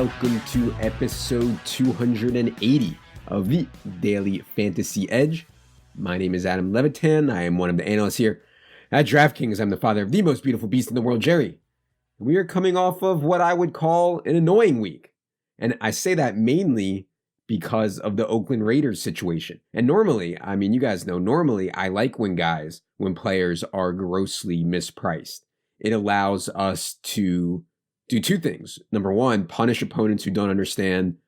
welcome to episode 280 of the Daily Fantasy Edge. My name is Adam Levitan. I am one of the analysts here at DraftKings. I'm the father of the most beautiful beast in the world, Jerry. We are coming off of what I would call an annoying week. And I say that mainly because of the Oakland Raiders situation. And normally, you guys know, normally I like when players are grossly mispriced. It allows us to do two things. Number one, punish opponents who don't understand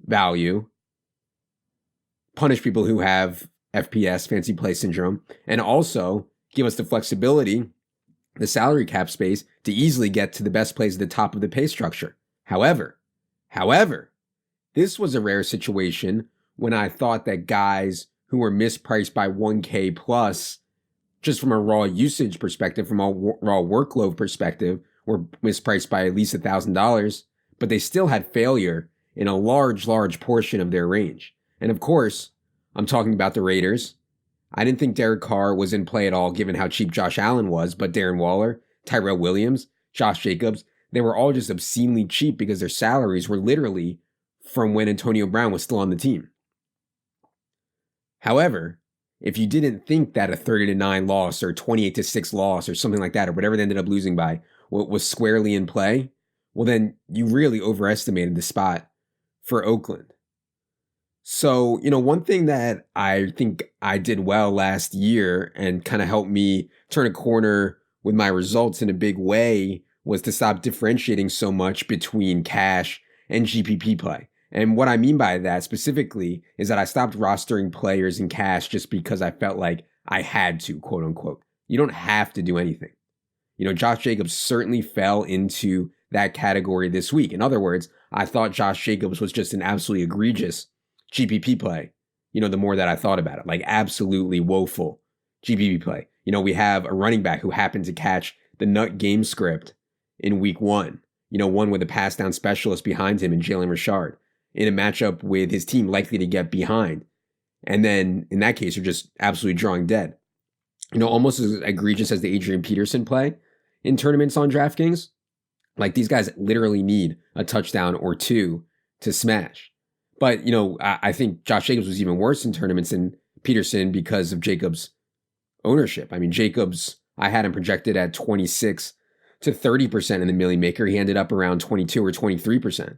value, punish people who have FPS, fancy play syndrome, and also give us the flexibility, the salary cap space to easily get to the best plays at the top of the pay structure. However, this was a rare situation when I thought that guys who were mispriced by 1K plus, just from a raw usage perspective, from a raw workload perspective, were mispriced by at least $1,000, but they still had failure in a large portion of their range. And of course, I'm talking about the Raiders. I didn't think Derek Carr was in play at all, given how cheap Josh Allen was, but Darren Waller, Tyrell Williams, Josh Jacobs, they were all just obscenely cheap because their salaries were literally from when Antonio Brown was still on the team. However, if you didn't think that a 30-9 loss or 28-6 loss or something like that, or whatever they ended up losing by, was squarely in play, well, then you really overestimated the spot for Oakland. So, one thing that I think I did well last year and kind of helped me turn a corner with my results in a big way was to stop differentiating so much between cash and GPP play. And what I mean by that specifically is that I stopped rostering players in cash just because I felt like I had to, quote unquote. You don't have to do anything. Josh Jacobs certainly fell into that category this week. In other words, I thought Josh Jacobs was just an absolutely egregious GPP play. The more that I thought about it, like absolutely woeful GPP play. We have a running back who happened to catch the nut game script in week one. One with a pass down specialist behind him in Jalen Richard, in a matchup with his team likely to get behind. And then in that case, you're just absolutely drawing dead. Almost as egregious as the Adrian Peterson play in tournaments on DraftKings. Like, these guys literally need a touchdown or two to smash. But, I think Josh Jacobs was even worse in tournaments than Peterson because of Jacobs' ownership. Jacobs, I had him projected at 26 to 30% in the Millie Maker. He ended up around 22 or 23%.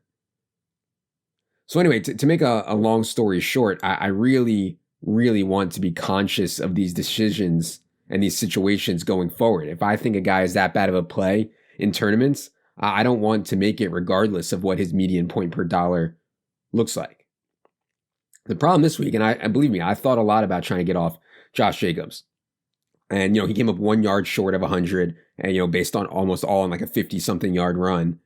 So anyway, to make a long story short, I really want to be conscious of these decisions and these situations going forward. If I think a guy is that bad of a play in tournaments, I don't want to make it regardless of what his median point per dollar looks like. The problem this week, and I believe me, I thought a lot about trying to get off Josh Jacobs. And, he came up 1 yard short of 100 and, based on almost all in like a 50-something yard run.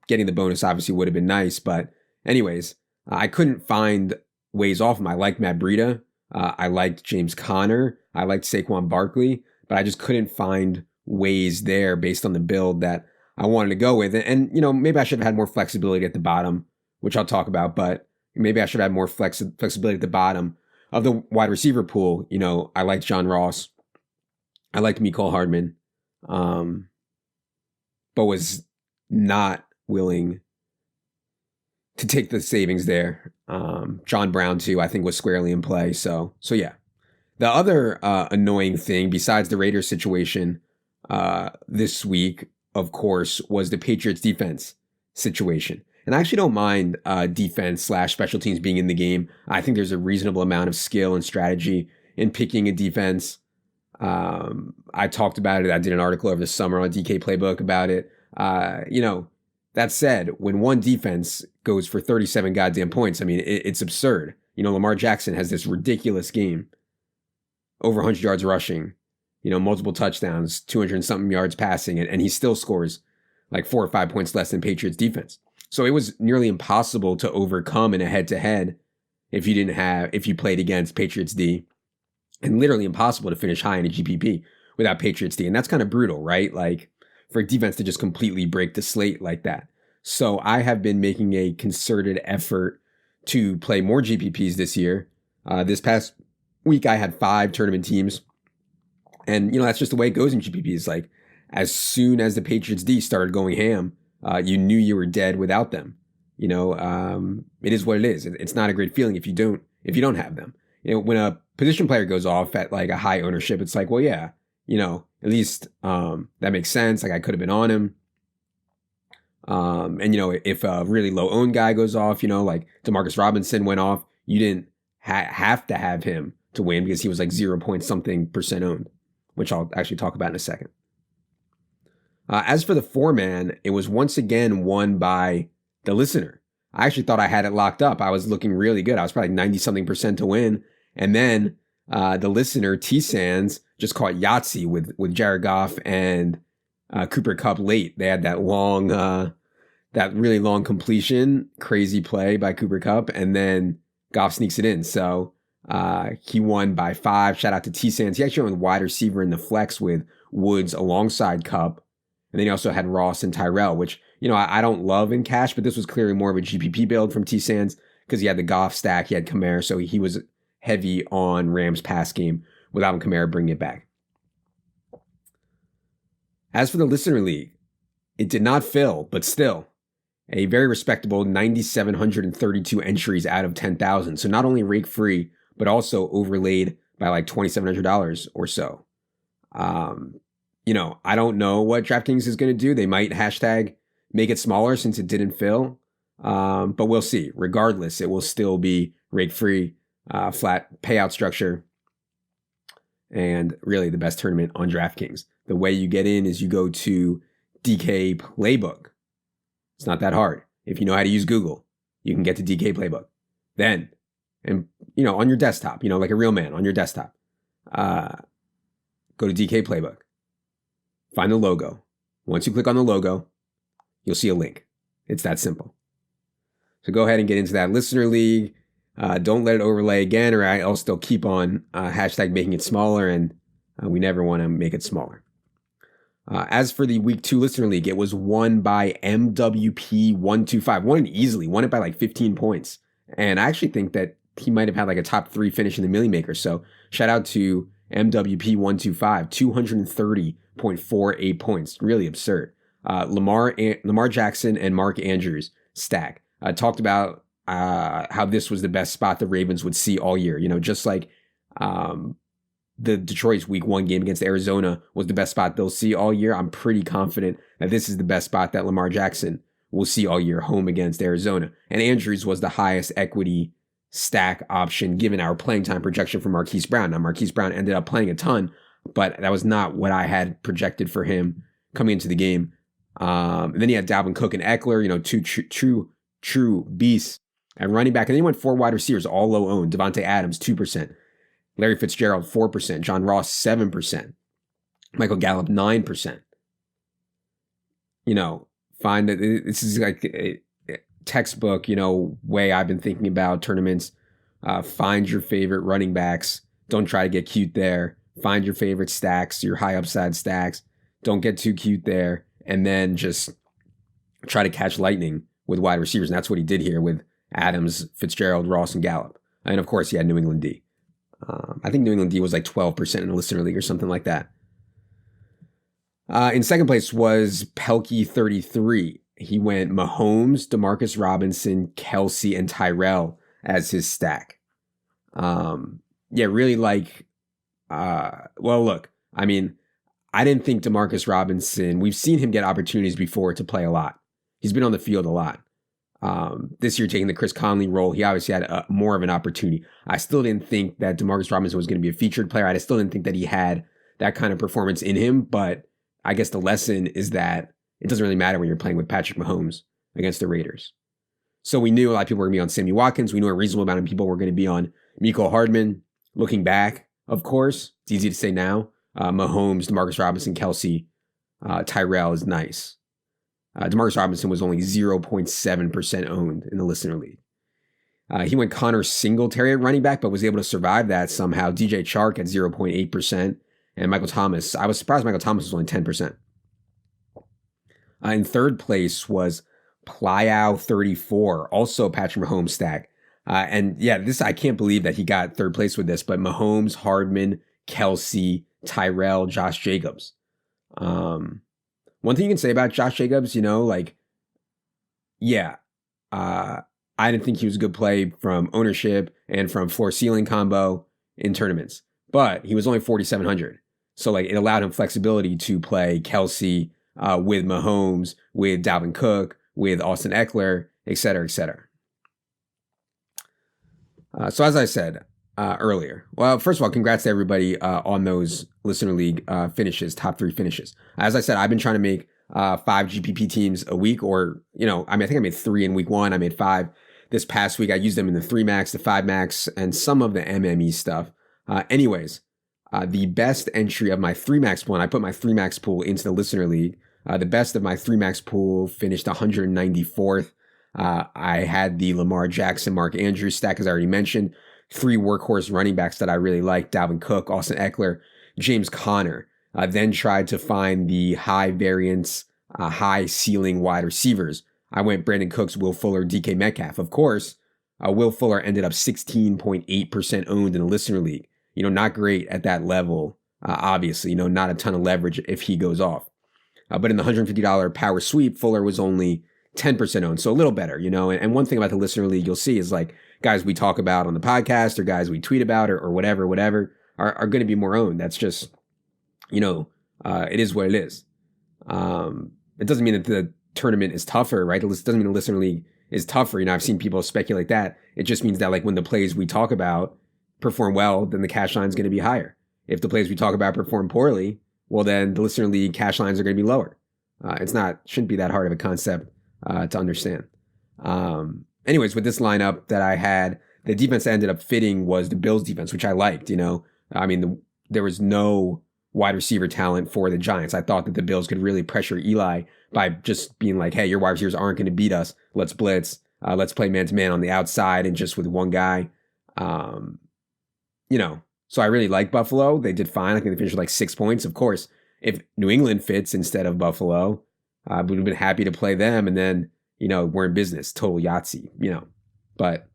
Getting the bonus obviously would have been nice, but anyways, I couldn't find ways off him. I liked Matt Breida. I liked James Conner. I liked Saquon Barkley, but I just couldn't find ways there based on the build that I wanted to go with. And maybe I should have had more flexibility at the bottom, which I'll talk about, but maybe I should have had more flexibility at the bottom of the wide receiver pool. I liked John Ross. I liked Mecole Hardman, but was not willing to take the savings there. John Brown too, I think, was squarely in play. So yeah. The other annoying thing besides the Raiders situation this week, of course, was the Patriots defense situation. And I actually don't mind defense / special teams being in the game. I think there's a reasonable amount of skill and strategy in picking a defense. I talked about it. I did an article over the summer on DK Playbook about it. That said, when one defense goes for 37 goddamn points, it's absurd. Lamar Jackson has this ridiculous game, over 100 yards rushing, multiple touchdowns, 200 something yards passing, and he still scores like 4 or 5 points less than Patriots defense. So it was nearly impossible to overcome in a head-to-head if you played against Patriots D, and literally impossible to finish high in a GPP without Patriots D. And that's kind of brutal, right? Like, for a defense to just completely break the slate like that. So I have been making a concerted effort to play more GPPs this year. This past week, I had 5 tournament teams. And, that's just the way it goes in GPPs. Like, as soon as the Patriots D started going ham, You knew you were dead without them. It is what it is. It's not a great feeling if you don't have them. When a position player goes off at like a high ownership, it's like, well, yeah, at least that makes sense. Like I could have been on him. If a really low owned guy goes off, like Demarcus Robinson went off, you didn't have to have him to win because he was like 0 point something percent owned, which I'll actually talk about in a second. As for the 4-man, it was once again won by the listener. I actually thought I had it locked up. I was looking really good. I was probably 90 something percent to win. And then the listener, T Sands, just caught Yahtzee with Jared Goff and Cooper Kupp late. They had that really long completion, crazy play by Cooper Kupp, and then Goff sneaks it in. So he won by 5. Shout out to T Sands. He actually went wide receiver in the flex with Woods alongside Kupp. And then he also had Ross and Tyrell, which, I don't love in cash, but this was clearly more of a GPP build from T Sands because he had the Goff stack, he had Kamara, so he was heavy on Rams pass game with Alvin Kamara bringing it back. As for the listener league, it did not fill, but still a very respectable 9,732 entries out of 10,000. So not only rake free, but also overlaid by like $2,700 or so. I don't know what DraftKings is going to do. They might hashtag make it smaller since it didn't fill. But we'll see. Regardless, it will still be rake free, flat payout structure, and really the best tournament on DraftKings. The way you get in is you go to DK Playbook. It's not that hard. If you know how to use Google, you can get to DK Playbook. Then, on your desktop, like a real man on your desktop, go to DK Playbook. Find the logo. Once you click on the logo, you'll see a link. It's that simple. So go ahead and get into that listener league. Don't let it overlay again, or else they'll keep on hashtag making it smaller, and we never want to make it smaller. As for the week 2 listener league, it was won by MWP125. Won it easily. Won it by like 15 points. And I actually think that he might have had like a top 3 finish in the Millie Maker. So shout out to MWP125, 230.48 points. Really absurd. Lamar Jackson and Mark Andrews stack. Talked about how this was the best spot the Ravens would see all year. Just like the Detroit's week 1 game against Arizona was the best spot they'll see all year. I'm pretty confident that this is the best spot that Lamar Jackson will see all year home against Arizona. And Andrews was the highest equity stack option given our playing time projection for Marquise Brown. Now, Marquise Brown ended up playing a ton, but that was not what I had projected for him coming into the game. And then he had Dalvin Cook and Eckler, two true beasts at running back. And then he went 4 wide receivers, all low owned. Devontae Adams, 2%. Larry Fitzgerald, 4%. John Ross, 7%. Michael Gallup, 9%. Find that this is like a textbook, way I've been thinking about tournaments. Find your favorite running backs. Don't try to get cute there. Find your favorite stacks, your high upside stacks. Don't get too cute there. And then just try to catch lightning with wide receivers. And that's what he did here with Adams, Fitzgerald, Ross, and Gallup. And of course, he had New England D. I think New England D was like 12% in the listener league or something like that. In second place was Pelkey33. He went Mahomes, Demarcus Robinson, Kelsey, and Tyrell as his stack. Really like, look, I didn't think Demarcus Robinson, we've seen him get opportunities before to play a lot. He's been on the field a lot. This year taking the Chris Conley role, he obviously had more of an opportunity. I still didn't think that Demarcus Robinson was going to be a featured player. I still didn't think that he had that kind of performance in him, but I guess the lesson is that it doesn't really matter when you're playing with Patrick Mahomes against the Raiders. So we knew a lot of people were going to be on Sammy Watkins. We knew a reasonable amount of people were going to be on Mecole Hardman. Looking back, of course, it's easy to say now. Mahomes, Demarcus Robinson, Kelsey, Tyrell is nice. Demarcus Robinson was only 0.7% owned in the listener league. He went Connor Singletary at running back, but was able to survive that somehow. DJ Chark at 0.8%. And Michael Thomas, I was surprised Michael Thomas was only 10%. In third place was Plyau34, also Patrick Mahomes stack. This I can't believe that he got third place with this, but Mahomes, Hardman, Kelsey, Tyrell, Josh Jacobs. One thing you can say about Josh Jacobs, yeah, I didn't think he was a good play from ownership and from floor ceiling combo in tournaments, but he was only 4,700. So like it allowed him flexibility to play Kelsey with Mahomes, with Dalvin Cook, with Austin Eckler, et cetera, et cetera. So as I said earlier, well, first of all, congrats to everybody on those Listener League finishes, top 3 finishes. As I said, I've been trying to make 5 GPP teams a week, or, I think I made 3 in week 1. I made 5 this past week. I used them in the 3 max, the 5 max, and some of the MME stuff. Anyways, the best entry of my 3 max pool, and I put my 3 max pool into the Listener League. The best of my 3 max pool finished 194th. I had the Lamar Jackson, Mark Andrews stack, as I already mentioned. 3 workhorse running backs that I really liked: Dalvin Cook, Austin Eckler, James Conner. Then tried to find the high variance, high ceiling wide receivers. I went Brandon Cooks, Will Fuller, DK Metcalf. Of course, Will Fuller ended up 16.8% owned in the Listener League. Not great at that level, obviously. Not a ton of leverage if he goes off. But in the $150 power sweep, Fuller was only 10% owned, so a little better, And one thing about the Listener League you'll see is like guys we talk about on the podcast or guys we tweet about or whatever are going to be more owned. That's just, it is what it is. It doesn't mean that the tournament is tougher, right? It doesn't mean the Listener League is tougher. I've seen people speculate that. It just means that like when the plays we talk about perform well, then the cash line is going to be higher. If the plays we talk about perform poorly, well, then the Listener League cash lines are going to be lower. Shouldn't be that hard of a concept to understand. Anyways, with this lineup that I had, the defense that ended up fitting was the Bills defense, which I liked. There was no wide receiver talent for the Giants. I thought that the Bills could really pressure Eli by just being like, hey, your wide receivers aren't going to beat us. Let's blitz. Let's play man-to-man on the outside and just with one guy. So I really like Buffalo. They did fine. I think they finished with like 6 points. Of course, if New England fits instead of Buffalo, we would have been happy to play them. And then, we're in business. Total Yahtzee, but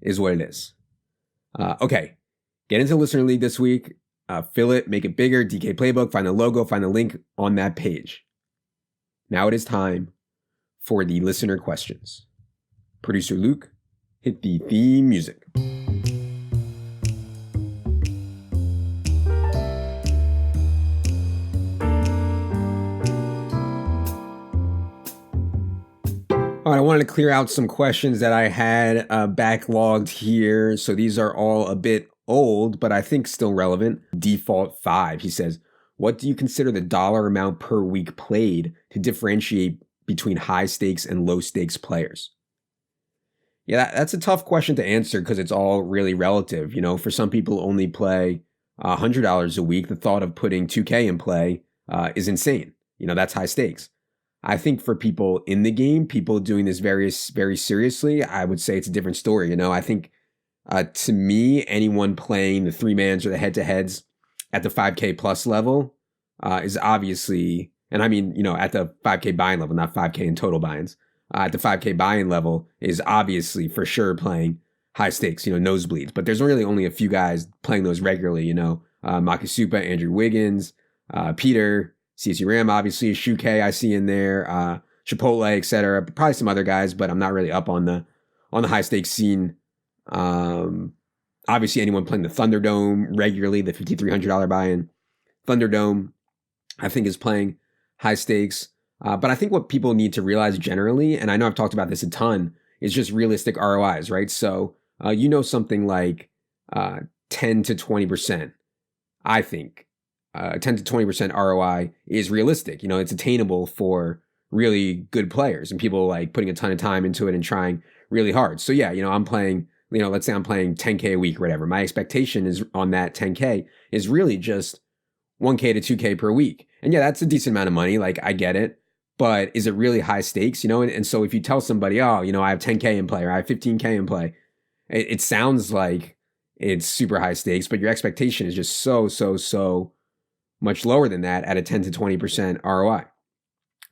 is what it is. Okay. Get into Listener League this week. Fill it, make it bigger. DK Playbook, find the logo, find the link on that page. Now it is time for the listener questions. Producer Luke, hit the theme music. All right, I wanted to clear out some questions that I had backlogged here. So these are all a bit old, but I think still relevant. Default 5, he says, what do you consider the dollar amount per week played to differentiate between high stakes and low stakes players? Yeah, that's a tough question to answer because it's all really relative. For some people only play $100 a week. The thought of putting 2K in play is insane. That's high stakes. I think for people in the game, people doing this very, very seriously, I would say it's a different story. I think to me, anyone playing the 3-mans or the head-to-heads at the 5K plus level is obviously, and I mean, at the 5K buy-in level, not 5K in total buy-ins, at the 5K buy-in level is obviously for sure playing high stakes, nosebleeds. But there's really only a few guys playing those regularly, Makasupa, Andrew Wiggins, Peter, CC Ram, obviously, Shuke I see in there, Chipotle, etc. Probably some other guys, but I'm not really up on the high stakes scene. Obviously, anyone playing the Thunderdome regularly, the $5,300 buy-in. Thunderdome, I think, is playing high stakes. But I think what people need to realize generally, and I know I've talked about this a ton, is just realistic ROIs, right? So, something like 10 to 20%, I think. 10 to 20% ROI is realistic. It's attainable for really good players and people like putting a ton of time into it and trying really hard. So yeah, I'm playing, let's say I'm playing 10K a week or whatever. My expectation is on that 10K is really just 1K to 2K per week. And yeah, that's a decent amount of money. Like I get it, but is it really high stakes? And so if you tell somebody, oh, I have 10K in play or I have 15K in play, it sounds like it's super high stakes, but your expectation is just so much lower than that at a 10 to 20% ROI.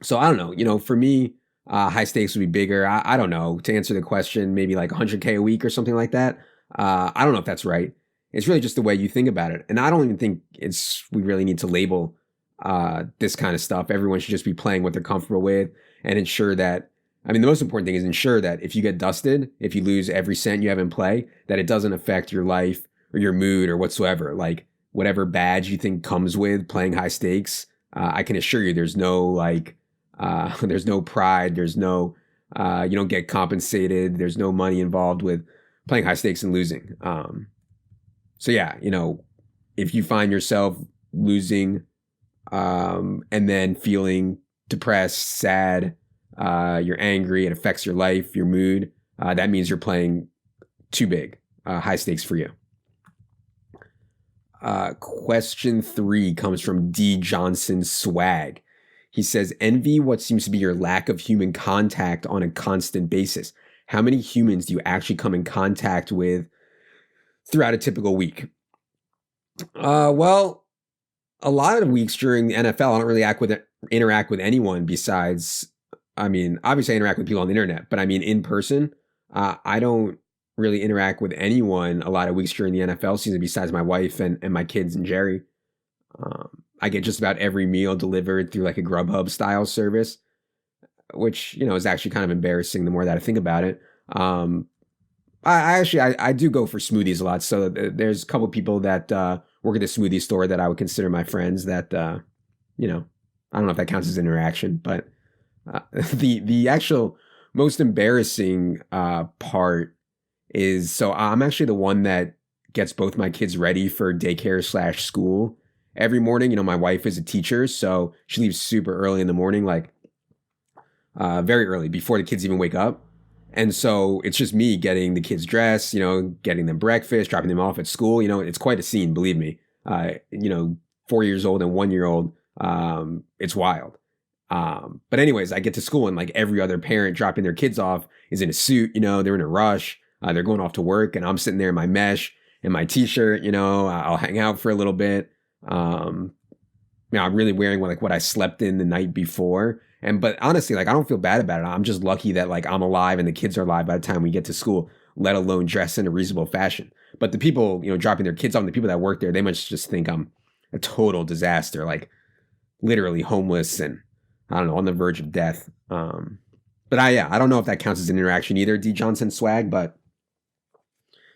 So I don't know, for me, high stakes would be bigger. I don't know, to answer the question, maybe like 100K a week or something like that. I don't know if that's right. It's really just the way you think about it. And I don't even think we really need to label this kind of stuff. Everyone should just be playing what they're comfortable with. and ensure that, I mean, the most important thing is ensure that if you get dusted, if you lose every cent you have in play, that it doesn't affect your life or your mood or whatsoever. Like whatever badge you think comes with playing high stakes, I can assure you there's no there's no pride, there's no, you don't get compensated, there's no money involved with playing high stakes and losing. So yeah, if you find yourself losing and then feeling depressed, sad, you're angry, it affects your life, your mood, that means you're playing too big, high stakes for you. Question 3 comes from D. Johnson Swag. He says, envy what seems to be your lack of human contact on a constant basis. How many humans do you actually come in contact with throughout a typical week? Well, a lot of weeks during the NFL, I don't really interact with anyone besides, I mean, obviously I interact with people on the internet, but I mean, in person, I don't really interact with anyone a lot of weeks during the NFL season besides my wife and my kids and Jerry. I get just about every meal delivered through like a Grubhub style service, which, is actually kind of embarrassing the more that I think about it. I do go for smoothies a lot. So there's a couple of people that work at the smoothie store that I would consider my friends that, I don't know if that counts as interaction, but the actual most embarrassing part is, so I'm actually the one that gets both my kids ready for daycare / school every morning. My wife is a teacher, so she leaves super early in the morning, like very early before the kids even wake up. And so it's just me getting the kids dressed, getting them breakfast, dropping them off at school. It's quite a scene, believe me. 4 years old and 1 year old, it's wild. But anyways, I get to school and like every other parent dropping their kids off is in a suit, they're in a rush. They're going off to work and I'm sitting there in my mesh and my t-shirt, I'll hang out for a little bit. I'm really wearing what I slept in the night before. But honestly, I don't feel bad about it. I'm just lucky that I'm alive and the kids are alive by the time we get to school, let alone dress in a reasonable fashion. But the people, dropping their kids off, the people that work there, they must just think I'm a total disaster, literally homeless and I don't know, on the verge of death. But I don't know if that counts as an interaction either, D. Johnson Swag, but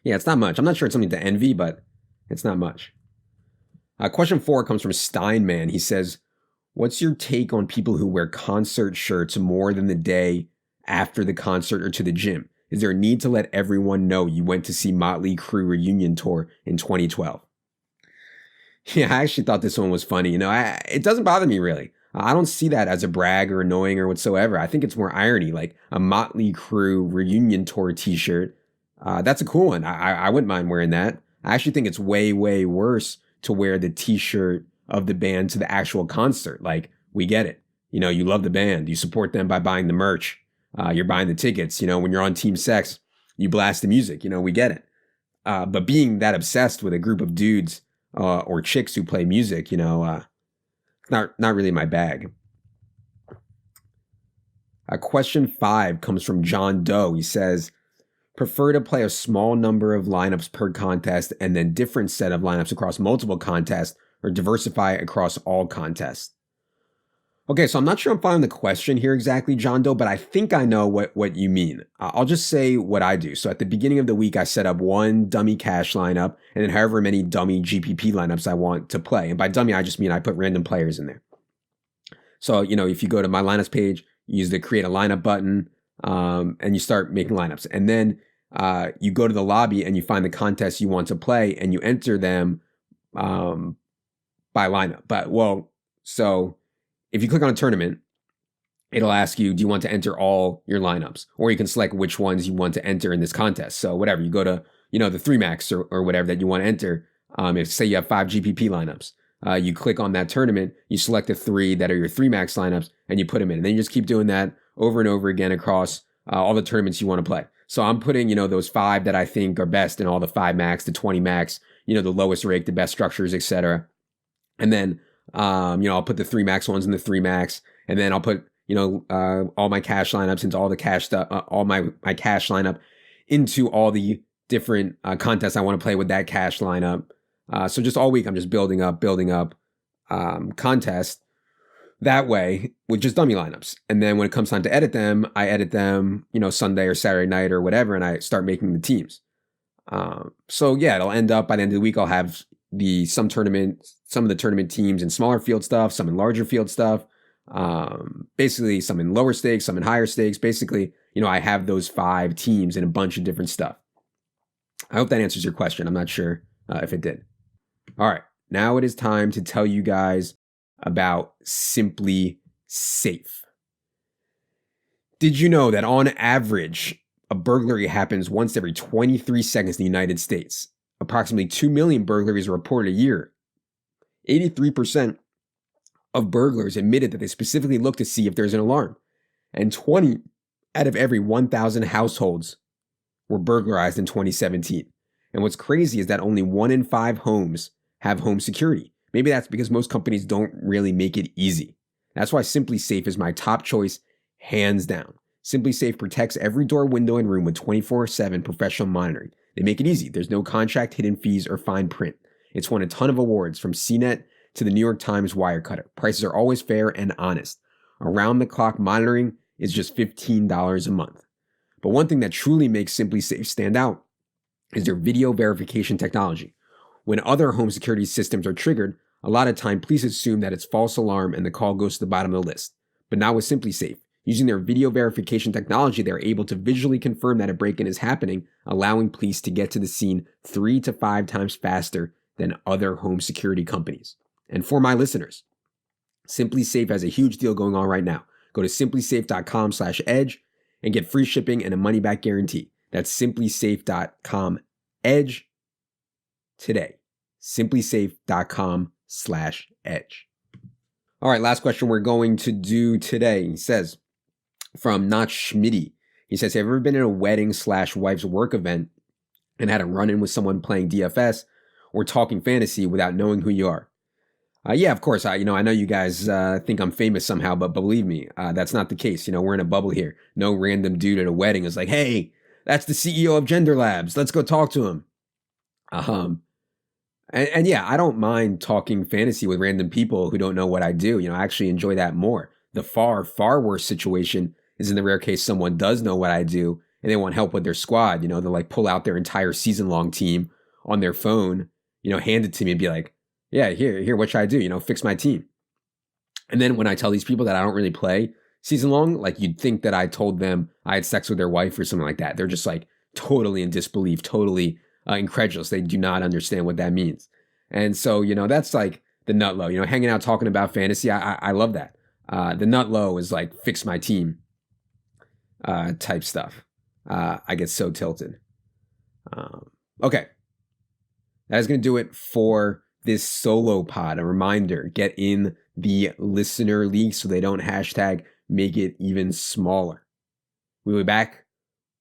yeah, it's not much. I'm not sure it's something to envy, but it's not much. Question 4 comes from Steinman. He says, what's your take on people who wear concert shirts more than the day after the concert or to the gym? Is there a need to let everyone know you went to see Motley Crue reunion tour in 2012? Yeah, I actually thought this one was funny. It doesn't bother me really. I don't see that as a brag or annoying or whatsoever. I think it's more irony, like a Motley Crue reunion tour t-shirt. That's a cool one. I wouldn't mind wearing that. I actually think it's way, way worse to wear the t-shirt of the band to the actual concert. We get it. You love the band. You support them by buying the merch. You're buying the tickets. When you're on Team Sex, you blast the music. We get it. But being that obsessed with a group of dudes or chicks who play music, not really my bag. Question 5 comes from John Doe. He says, prefer to play a small number of lineups per contest and then different set of lineups across multiple contests, or diversify across all contests. Okay, so I'm not sure I'm following the question here exactly, John Doe, but I think I know what you mean. I'll just say what I do. So at the beginning of the week, I set up one dummy cash lineup and then however many dummy GPP lineups I want to play. And by dummy, I just mean I put random players in there. So, if you go to my lineups page, you use the create a lineup button and you start making lineups. And then you go to the lobby and you find the contests you want to play and you enter them by lineup. So if you click on a tournament, it'll ask you, do you want to enter all your lineups? Or you can select which ones you want to enter in this contest. So whatever, you go to, the 3-max or whatever that you want to enter. If say you have 5 GPP lineups, you click on that tournament, you select the 3 that are your 3-max lineups and you put them in. And then you just keep doing that over and over again across all the tournaments you want to play. So I'm putting, those 5 that I think are best in all the 5-max, the 20-max, the lowest rake, the best structures, etc. And then, I'll put the 3-max ones in the 3-max, and then I'll put, all my cash lineups into all the cash stuff, all my cash lineup into all the different contests I want to play with that cash lineup. So just all week, I'm just building up contests. that way with just dummy lineups. And then when it comes time to edit them, I edit them, Sunday or Saturday night or whatever, and I start making the teams. So yeah, it'll end up by the end of the week, I'll have some of the tournament teams in smaller field stuff, some in larger field stuff, basically some in lower stakes, some in higher stakes. Basically, I have those 5 teams in a bunch of different stuff. I hope that answers your question. I'm not sure if it did. All right, now it is time to tell you guys about Simply Safe. Did you know that on average, a burglary happens once every 23 seconds in the United States? Approximately 2 million burglaries are reported a year. 83% of burglars admitted that they specifically look to see if there's an alarm. And 20 out of every 1,000 households were burglarized in 2017. And what's crazy is that only 1 in 5 homes have home security. Maybe that's because most companies don't really make it easy. That's why Simply Safe is my top choice, hands down. Simply Safe protects every door, window, and room with 24/7 professional monitoring. They make it easy. There's no contract, hidden fees, or fine print. It's won a ton of awards from CNET to the New York Times Wirecutter. Prices are always fair and honest. Around-the-clock monitoring is just $15 a month. But one thing that truly makes Simply Safe stand out is their video verification technology. When other home security systems are triggered, a lot of time police assume that it's false alarm and the call goes to the bottom of the list. But not with Simply Safe. Using their video verification technology, they're able to visually confirm that a break-in is happening, allowing police to get to the scene 3 to 5 times faster than other home security companies. And for my listeners, Simply Safe has a huge deal going on right now. Go to simplysafe.com/edge and get free shipping and a money-back guarantee. That's simplysafe.com/edge today. simplysafe.com/edge. All right, last question we're going to do today. He says, from Not Schmitty, he says, have you ever been in a wedding/wife's work event and had a run-in with someone playing DFS or talking fantasy without knowing who you are? Yeah, of course. I know you guys think I'm famous somehow, but believe me, that's not the case. We're in a bubble here. No random dude at a wedding is like, hey, that's the CEO of Gender Labs. Let's go talk to him. And yeah, I don't mind talking fantasy with random people who don't know what I do. I actually enjoy that more. The far, far worse situation is in the rare case someone does know what I do and they want help with their squad. They'll like pull out their entire season-long team on their phone, hand it to me and be like, yeah, here, what should I do? Fix my team. And then when I tell these people that I don't really play season long, like you'd think that I told them I had sex with their wife or something like that. They're just like totally in disbelief, totally incredulous. They do not understand what that means. And so, that's like the nut low, hanging out, talking about fantasy. I love that. The nut low is like fix my team type stuff. I get so tilted. Okay. That is going to do it for this solo pod. A reminder, get in the listener league so they don't hashtag make it even smaller. We'll be back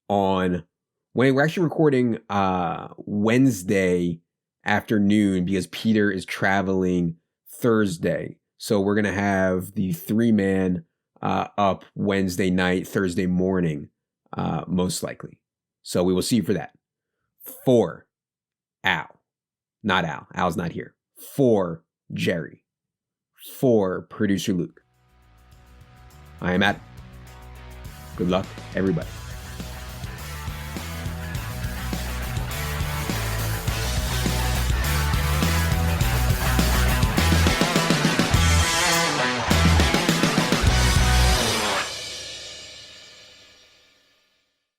on when we're actually recording Wednesday afternoon because Peter is traveling Thursday. So we're going to have the 3-man up Wednesday night, Thursday morning, most likely. So we will see you for that. For Al. Not Al. Al's not here. For Jerry. For producer Luke. I am Adam. Good luck, everybody.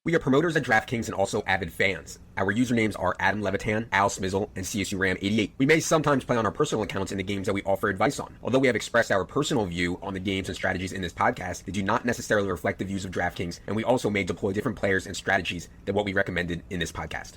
We are promoters at DraftKings and also avid fans. Our usernames are Adam Levitan, Al Smizzle, and CSU Ram 88. We may sometimes play on our personal accounts in the games that we offer advice on. Although we have expressed our personal view on the games and strategies in this podcast, they do not necessarily reflect the views of DraftKings, and we also may deploy different players and strategies than what we recommended in this podcast.